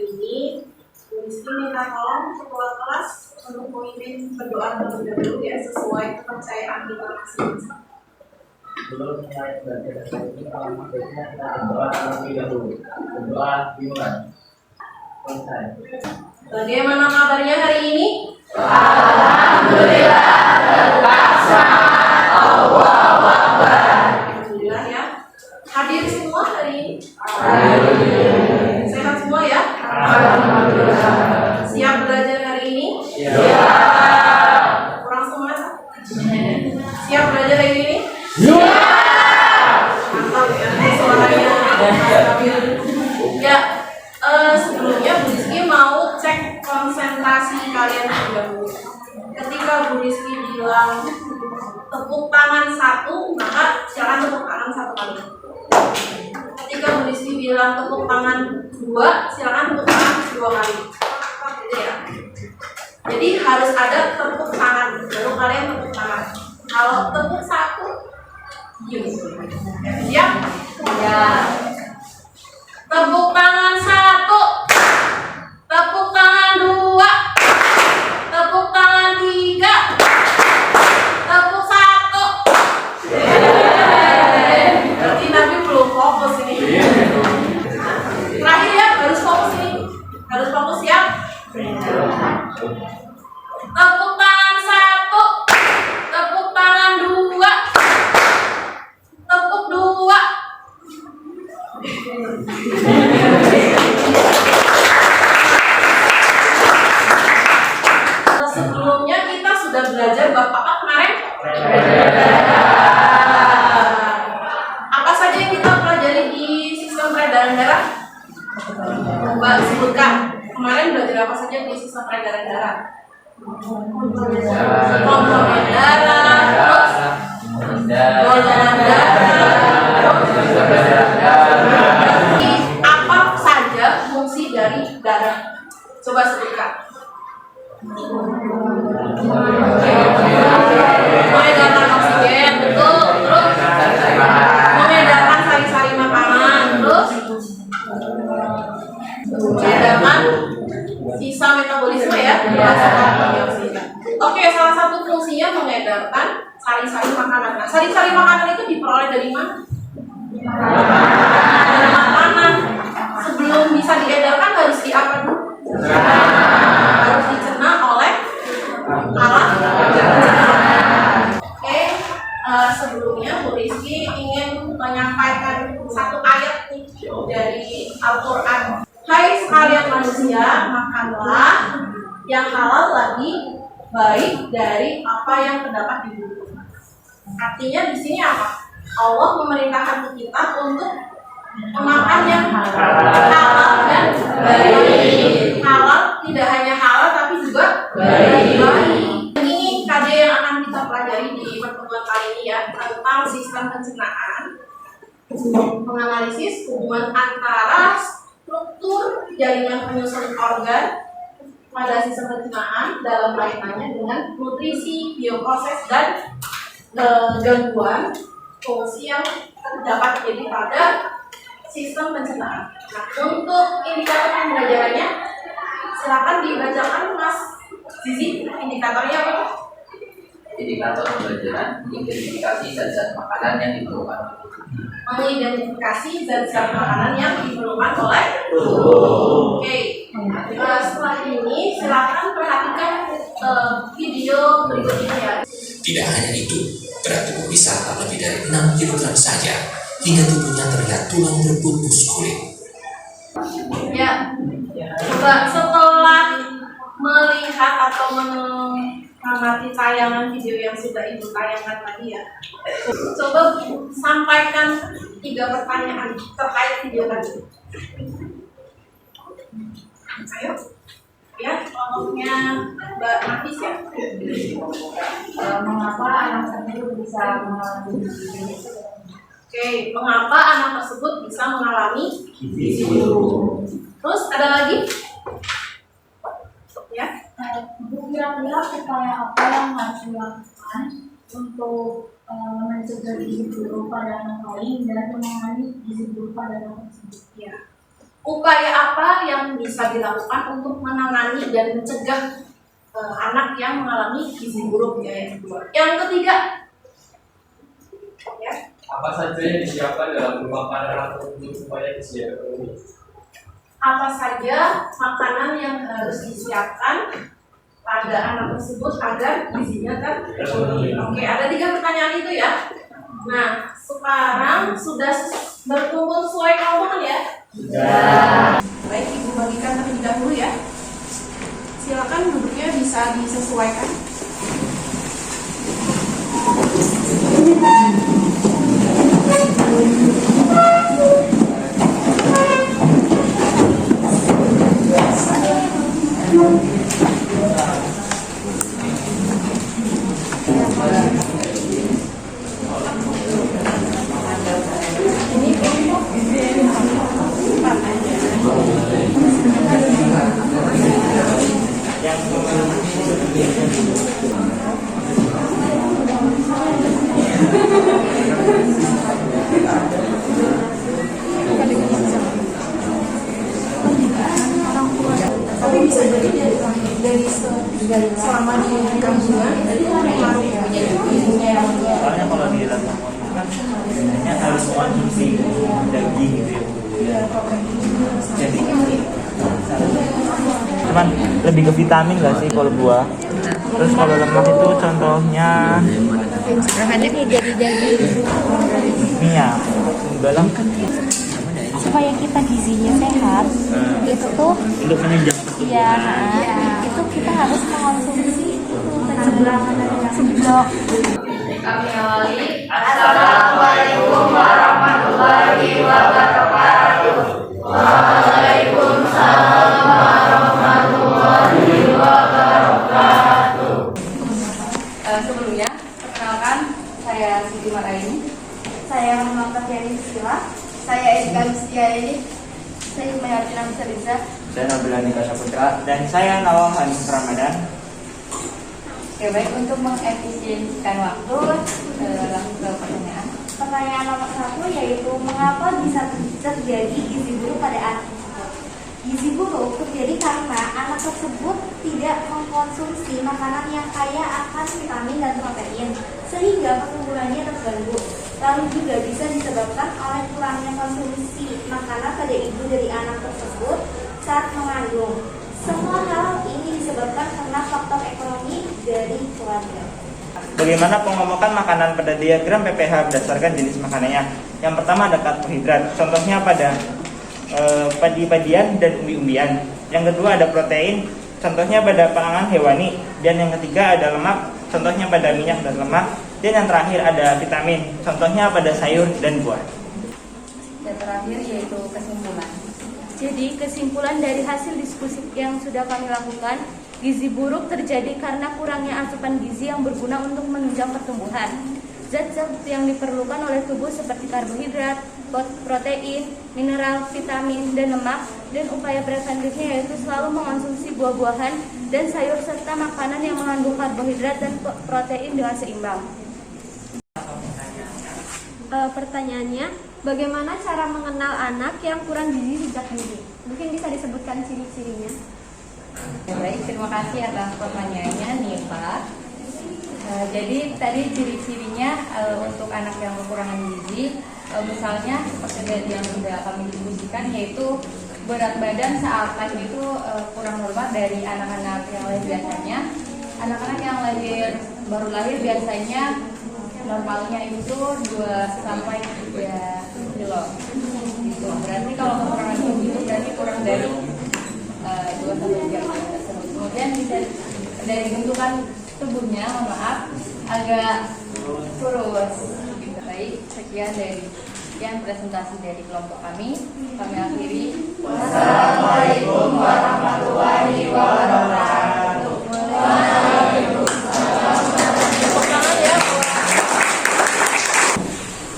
ini, Bu Rizky minta tolong ketua kelas untuk memimpin berdoa terlebih dahulu ya, sesuai kepercayaan kita masing-masing. Sebelum mulai belajar hari ini, alangkah baiknya kita berdoa terlebih dahulu. Berdoa dimulai. Selesai. Bagaimana kabarnya hari ini? Alhamdulillah, tetap semangat, Allahu Akbar. Alhamdulillah ya. Hadir semua hari ini? Alhamdulillah. Sehat semua ya? Alhamdulillah. Siap belajar hari ini? Siap. Kurang semangat? Siap belajar hari ini? Siap. Mantap ya, suaranya stabil. Ya, sebelumnya Bu Rizky mau cek konsentrasi kalian terlebih dahulu. Ketika Bu Rizky bilang tepuk tangan satu, maka silakan tepuk tangan satu kali. Ketika Bu Rizky bilang tepuk tangan dua, silakan tepuk tangan dua kali. Gitu ya. Jadi harus ada tepuk tangan, baru kalian tepuk tangan. Kalau tepuk satu, diam. Siap? Ya. Tepuk tangan satu, tepuk tangan dua, tepuk tangan tiga, tepuk satu. Berarti Nabi belum fokus ini. Terakhir ya, harus fokus ini. Harus fokus ya. Tepuk tangan satu, tepuk tangan dua, tepuk dua. Sebelumnya kita sudah belajar bab apa kemarin? Apa saja yang kita pelajari di sistem peredaran darah? Mbak sebutkan. Kemarin belajar apa saja di sistem peredaran darah? Komponen darah, terus golongan darah, apa saja fungsi dari darah? Coba sebutkan. Mengedarkan oksigen, betul. Terus mengedarkan sari-sari makanan, terus mengedarkan sisa metabolisme ya. Oke, salah satu fungsinya mengedarkan sari-sari makanan. Nah, sari-sari makanan itu diperoleh dari mana? Dari makanan. Sebelum bisa diedarkan harus diapa dulu? Harus dicerna oleh alat pencernaan. Oke, sebelumnya Bu Rizky ingin menyampaikan satu ayat nih dari Al-Quran. Hai sekalian manusia, makanlah yang halal lagi baik dari apa yang terdapat di bumi. Artinya di sini apa? Allah memerintahkan kita untuk memakan yang halal dan baik. Halal tidak hanya halal tapi juga baik. Ini KD yang akan kita pelajari di pertemuan kali ini ya, tentang sistem pencernaan, menganalisis hubungan antara struktur jaringan penyusun organ pada sistem pencernaan dalam kaitannya dengan nutrisi, bioproses, dan gangguan fungsi yang terdapat terjadi pada sistem pencernaan. Nah, untuk indikator pembelajarannya, silakan dibacakan Mas Zizi. Indikatornya apa? Indikator pembelajaran identifikasi zat-zat makanan yang diperlukan. Mengidentifikasi zat-zat makanan yang diperlukan oleh tubuh. Oke. Setelah ini silakan perhatikan video berikut ini ya. Tidak hanya itu, berat tubuh bisa tak lebih dari 6 kg saja, hingga tubuhnya terlihat tulang berbungkus kulit. Ya, coba setelah melihat atau mengamati tayangan video yang sudah Ibu tayangkan tadi ya, coba sampaikan 3 pertanyaan terkait video tadi. Ayo, ya, kelompoknya Mbak Nafis ya. Mengapa anak tersebut bisa mengalami Oke, mengapa anak tersebut bisa mengalami gizi buruk? Terus ada lagi? Ya. Ibu kira-kira upaya apa yang harus dilakukan untuk mencegah gizi buruk pada anak lain dan menangani gizi buruk pada anak tersebut? Ya. upaya apa yang bisa dilakukan untuk menangani dan mencegah anak yang mengalami gizi buruk ya yang kedua. Yang ketiga, ya, Apa saja yang disiapkan dalam rumah makanan untuk supaya gizinya terpenuhi? apa saja makanan yang harus disiapkan pada anak tersebut agar gizinya terpenuhi. Oke, ada 3 pertanyaan itu ya. Nah, sekarang sudah berkumpul sesuai kelompok ya? Sudah. Baik, Ibu bagikan terlebih dahulu ya. Silakan duduknya bisa disesuaikan. Tapi bisa jadi dari selama di kandungan itu pengaruh gizinya yang Soalnya kalau di dalam kan sebenarnya harus konsumsi daging gitu ya. Jadi cuman lebih ke vitamin nggak sih kalau buah. Terus kalau lemak itu contohnya minyak, dalam kan Supaya kita gizinya sehat, itu tuh untuk menunjang ya, pertumbuhan. itu kita harus mengonsumsi seblak. Kami awali. Assalamualaikum warahmatullahi wabarakatuh. Waalaikumsalam warahmatullahi wabarakatuh. Sebelumnya, perkenalkan saya Siti Maraini. Saya Muhammad Yani Sila. Saya Eka Lustiaini. Saya Mayati Namsariza. Saya Nabila Nika Saputra dan saya Nawal Hanif Ramadan. Oke, baik, untuk mengefisiensikan waktu, langsung ke pertanyaan. Pertanyaan nomor 1 yaitu mengapa bisa terjadi gizi buruk pada anak tersebut? Gizi buruk terjadi karena anak tersebut tidak mengkonsumsi makanan yang kaya akan vitamin dan protein sehingga pertumbuhannya terganggu. Lalu juga bisa disebabkan oleh kurangnya konsumsi makanan pada ibu dari anak tersebut saat mengandung. Semua hal ini disebabkan karena faktor ekonomi dari keluarga. Bagaimana pengomokan makanan pada diagram PPH berdasarkan jenis makanannya? Yang pertama ada karbohidrat, contohnya pada padi-padian dan umbi-umbian. Yang kedua ada protein, contohnya pada pangan hewani. Dan yang ketiga ada lemak, contohnya pada minyak dan lemak. Dan yang terakhir ada vitamin, contohnya pada sayur dan buah. Dan terakhir yaitu kesimpulan. Jadi kesimpulan dari hasil diskusi yang sudah kami lakukan, gizi buruk terjadi karena kurangnya asupan gizi yang berguna untuk menunjang pertumbuhan. Zat-zat yang diperlukan oleh tubuh seperti karbohidrat, protein, mineral, vitamin, dan lemak, dan upaya preventifnya yaitu selalu mengonsumsi buah-buahan dan sayur serta makanan yang mengandung karbohidrat dan protein dengan seimbang. Pertanyaannya, bagaimana cara mengenal anak yang kurang gizi sejak dini? Mungkin bisa disebutkan ciri-cirinya. Baik, terima kasih atas pertanyaannya nih Pak. Jadi tadi ciri-cirinya untuk anak yang kekurangan gizi, misalnya seperti yang sudah kami diskusikan, yaitu berat badan saat lahir itu kurang normal dari anak-anak yang lahir biasanya. Anak-anak yang baru lahir biasanya normalnya itu 2 sampai 3 kilo. Gitu. Berarti kalau kekurangan gizi itu berarti kurang dari 2 sampai 3 kilo tersebut. Kemudian bisa dari bentukan tubuhnya, mohon maaf, agak kurus. Baik, sekian dari presentasi dari kelompok kami. Kami akhiri. Wassalamualaikum warahmatullahi wabarakatuh.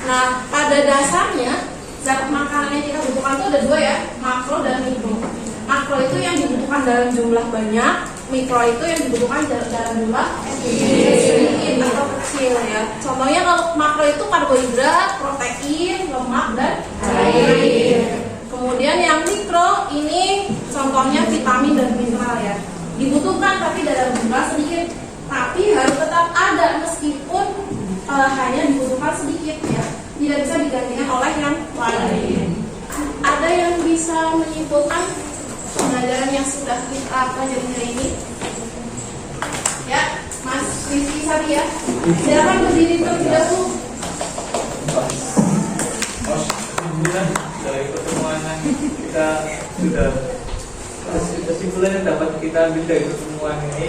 Nah, pada dasarnya zat makanan yang kita butuhkan itu ada 2 ya, makro dan mikro. Makro itu yang dibutuhkan dalam jumlah banyak, mikro itu yang dibutuhkan dalam jumlah sedikit atau kecil ya. Contohnya kalau makro itu karbohidrat, protein, lemak, dan air. Kemudian Kemudian yang mikro ini contohnya vitamin dan mineral ya. Dibutuhkan tapi dalam jumlah sedikit, tapi harus tetap ada meskipun hanya dibutuhkan sedikit ya. Tidak bisa digantikan oleh yang lain. Ada yang bisa menyimpulkan pembelajaran yang sudah kita pelajari hari ini? Ya, Mas Rizky Sabi ya. Silakan berdiri terlebih dahulu. Kesimpulan dari pertemuan kita sudah, kesimpulan yang dapat kita ambil dari pertemuan ini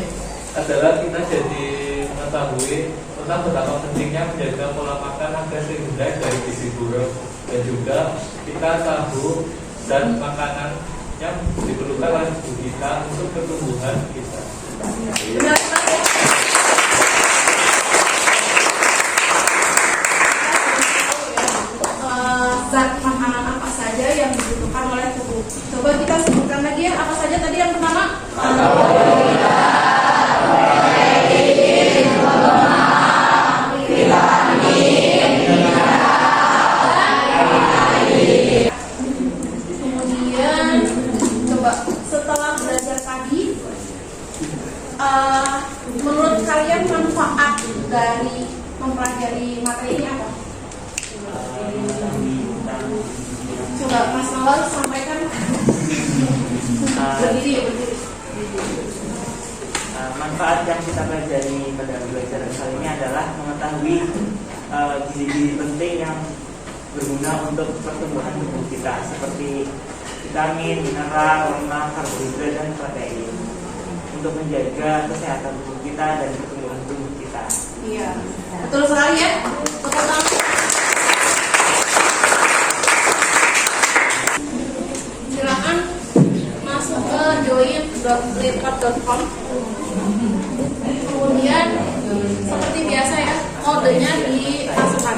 adalah kita jadi mengetahui tentang betapa pentingnya menjaga pola makan agar seimbang dari gizi buruk, dan juga kita tahu dan makanan yang diperlukan oleh tubuh kita untuk pertumbuhan kita. Benar sekali. Zat makanan apa saja yang dibutuhkan oleh tubuh. Coba kita sebutkan lagi ya, apa saja tadi yang pertama? Kemudian coba setelah belajar tadi, menurut kalian manfaat dari mempelajari materi ini apa? Coba Mas Nawal sampaikan. Berdiri. Manfaat yang kita pelajari pada pelajaran kali ini adalah mengetahui gizi-gizi penting yang berguna untuk pertumbuhan tubuh kita, seperti vitamin, mineral, lemak, karbohidrat, dan protein, untuk menjaga kesehatan tubuh kita dan pertumbuhan tubuh kita. Iya, betul sekali ya. Tepuk tangan. Silakan masuk ke join.flipkart.com. Kemudian seperti biasa ya, kodenya dimasukkan.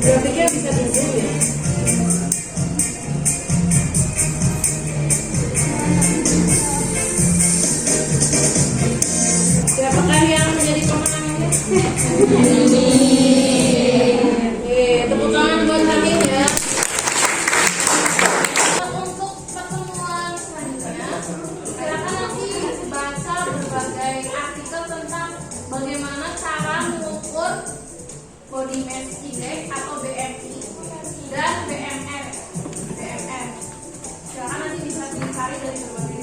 Grafiknya bisa di zoom ya. Siapakah yang menjadi pemenangnya? Tepuk tangan buat kami ya. Untuk pertemuan selanjutnya, silakan nanti baca berbagai artikel tentang bagaimana cara mengukur body mass index atau BMI dan BMR. Silakan nanti bisa dicari dari berbagai